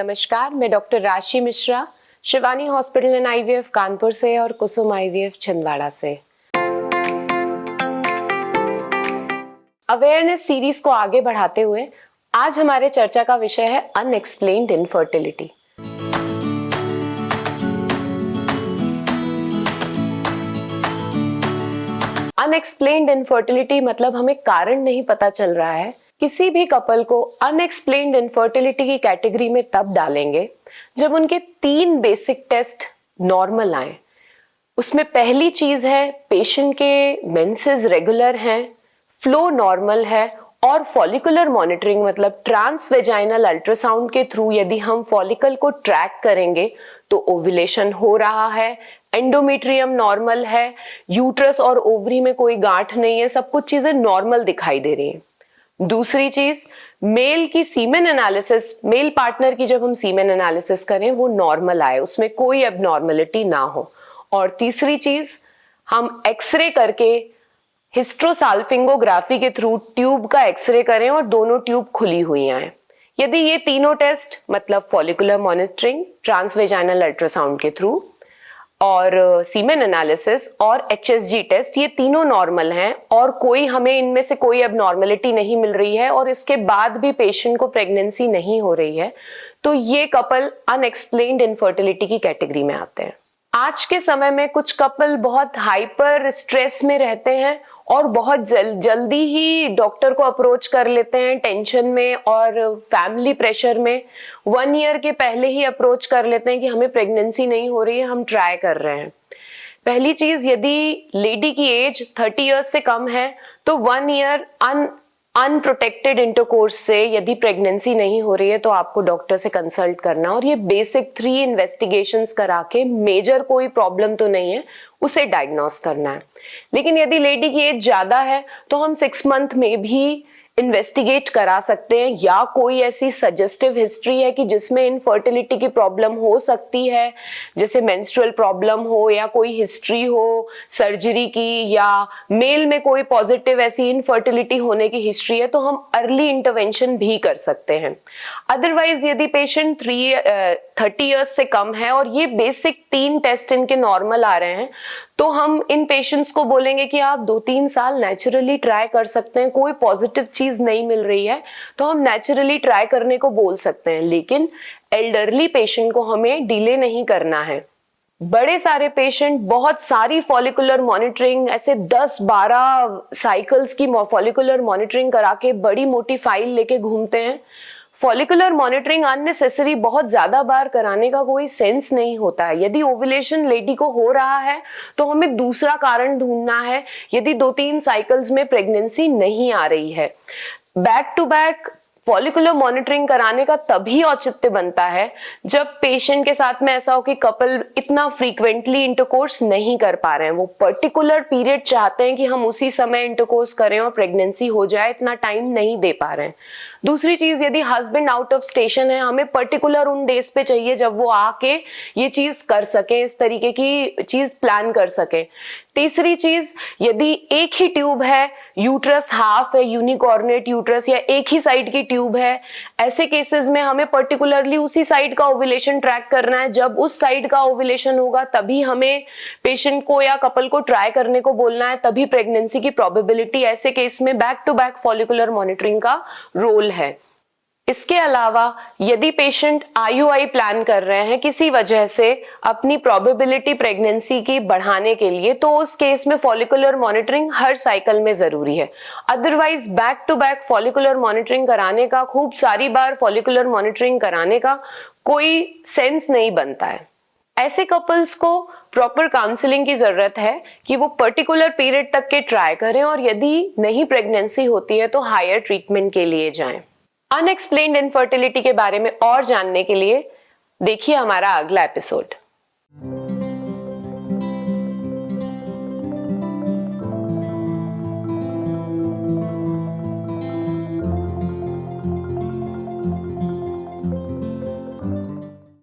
नमस्कार, मैं डॉक्टर राशि Mishra Shivani hospital and IVF Kanpur से और कुसुम आईवीएफ छिंदवाड़ा से। अवेयरनेस सीरीज को आगे बढ़ाते हुए आज हमारे चर्चा का विषय है अनएक्सप्लेन्ड इनफर्टिलिटी। अनएक्सप्लेन्ड इनफर्टिलिटी मतलब हमें कारण नहीं पता चल रहा है। किसी भी कपल को अनएक्सप्लेन्ड इनफर्टिलिटी की कैटेगरी में तब डालेंगे जब उनके 3 बेसिक टेस्ट नॉर्मल आए। उसमें पहली चीज है पेशेंट के मेंसेस रेगुलर हैं, फ्लो नॉर्मल है और फॉलिकुलर मॉनिटरिंग मतलब ट्रांसवेजाइनल अल्ट्रासाउंड के थ्रू यदि हम फॉलिकल को ट्रैक करेंगे तो ओव्यूलेशन हो रहा है, एंडोमेट्रियम नॉर्मल है, यूट्रस और ओवरी में कोई गांठ नहीं है, सब कुछ चीजें नॉर्मल दिखाई दे रही हैं। दूसरी चीज, मेल की सीमेन एनालिसिस, मेल पार्टनर की जब हम सीमेन एनालिसिस करें वो नॉर्मल आए, उसमें कोई एबनॉर्मलिटी ना हो। और तीसरी चीज, हम एक्सरे करके हिस्ट्रोसाल्फिंगोग्राफी के थ्रू ट्यूब का एक्सरे करें और दोनों ट्यूब खुली हुई आए। यदि ये तीनों टेस्ट मतलब फॉलिकुलर मॉनिटरिंग, ट्रांसवेजाइनल अल्ट्रासाउंड के थ्रू और सीमेन एनालिसिस और एचएसजी टेस्ट, ये तीनों नॉर्मल हैं और कोई हमें इनमें से कोई एबनॉर्मलिटी नहीं मिल रही है और इसके बाद भी पेशेंट को प्रेगनेंसी नहीं हो रही है, तो ये कपल अनएक्सप्लेन्ड इनफर्टिलिटी की कैटेगरी में आते हैं। आज के समय में कुछ कपल बहुत हाइपर स्ट्रेस में रहते हैं और बहुत जल्दी ही डॉक्टर को अप्रोच कर लेते हैं टेंशन में और फैमिली प्रेशर में। 1 ईयर के पहले ही अप्रोच कर लेते हैं कि हमें प्रेगनेंसी नहीं हो रही है, हम ट्राई कर रहे हैं। पहली चीज, यदि लेडी की एज 30 इयर्स से कम है तो 1 ईयर अनप्रोटेक्टेड इंटरकोर्स से यदि प्रेगनेंसी नहीं हो रही है तो आपको डॉक्टर से कंसल्ट करना और ये बेसिक 3 इन्वेस्टिगेशंस करा के मेजर कोई प्रॉब्लम तो नहीं है उसे डायग्नोस करना है। लेकिन यदि लेडी की एज ज्यादा है तो हम 6 मंथ में भी इन्वेस्टिगेट करा सकते हैं, या कोई ऐसी सजेस्टिव हिस्ट्री है कि जिसमें इनफर्टिलिटी की प्रॉब्लम हो सकती है, जैसे मेंस्ट्रुअल प्रॉब्लम हो या कोई हिस्ट्री हो सर्जरी की, या मेल में कोई पॉजिटिव ऐसी इनफर्टिलिटी होने की हिस्ट्री है, तो हम अर्ली इंटरवेंशन भी कर सकते हैं। अदरवाइज यदि पेशेंट 30 इयर्स से कम है और ये बेसिक 3 टेस्ट इनके नॉर्मल आ रहे हैं तो हम इन पेशेंट्स को बोलेंगे कि आप 2-3 साल नेचुरली ट्राई कर सकते हैं। कोई पॉजिटिव चीज नहीं मिल रही है तो हम नेचुरली ट्राई करने को बोल सकते हैं, लेकिन एल्डरली पेशेंट को हमें डिले नहीं करना है। बड़े सारे पेशेंट बहुत सारी फॉलिकुलर मॉनिटरिंग, ऐसे 10-12 साइकिल्स की फॉलिकुलर मॉनिटरिंग करा के बड़ी मोटी फाइल लेके घूमते हैं। फॉलिकुलर मॉनिटरिंग अननेसेसरी बहुत ज्यादा बार कराने का कोई सेंस नहीं होता है। यदि ओव्यूलेशन लेडी को हो रहा है तो हमें दूसरा कारण ढूंढना है। यदि 2-3 साइकिल्स में प्रेगनेंसी नहीं आ रही है, back to back follicular monitoring कराने का तभी औचित्य बनता है जब पेशेंट के साथ में ऐसा हो कि कपल इतना फ्रीक्वेंटली इंटरकोर्स नहीं कर पा रहे हैं, वो पर्टिकुलर पीरियड चाहते हैं कि हम उसी समय इंटरकोर्स करें और प्रेगनेंसी हो जाए, इतना टाइम नहीं दे पा रहे हैं। दूसरी चीज, यदि हस्बैंड आउट ऑफ स्टेशन है, हमें पर्टिकुलर उन डेज पे चाहिए जब वो आके ये चीज कर सके, इस तरीके की चीज प्लान कर सके। तीसरी चीज, यदि एक ही ट्यूब है, यूट्रस हाफ है, यूनिकॉर्नेट यूट्रस या एक ही साइड की ट्यूब है, ऐसे केसेस में हमें पर्टिकुलरली उसी साइड का ओव्यूलेशन ट्रैक करना है। जब उस साइड का ओव्यूलेशन होगा तभी हमें पेशेंट को या कपल को ट्राई करने को बोलना है, तभी प्रेगनेंसी की प्रोबेबिलिटी। ऐसे केस में back to back follicular monitoring का रोल है। इसके अलावा यदि पेशेंट आईयूआई प्लान कर रहे हैं किसी वजह से अपनी प्रोबेबिलिटी प्रेगनेंसी की बढ़ाने के लिए, तो उस केस में फॉलिकुलर मॉनिटरिंग हर साइकिल में जरूरी है। Otherwise back to back follicular monitoring कराने का, खूब सारी बार फॉलिकुलर मॉनिटरिंग कराने का कोई सेंस नहीं बनता है। ऐसे कपल्स को प्रॉपर काउंसलिंग की जरूरत है कि वो पर्टिकुलर पीरियड तक के ट्राई करें और यदि नहीं प्रेगनेंसी होती है तो हायर ट्रीटमेंट के लिए जाएं। अनएक्सप्लेन्ड इनफर्टिलिटी के बारे में और जानने के लिए देखिए हमारा अगला एपिसोड।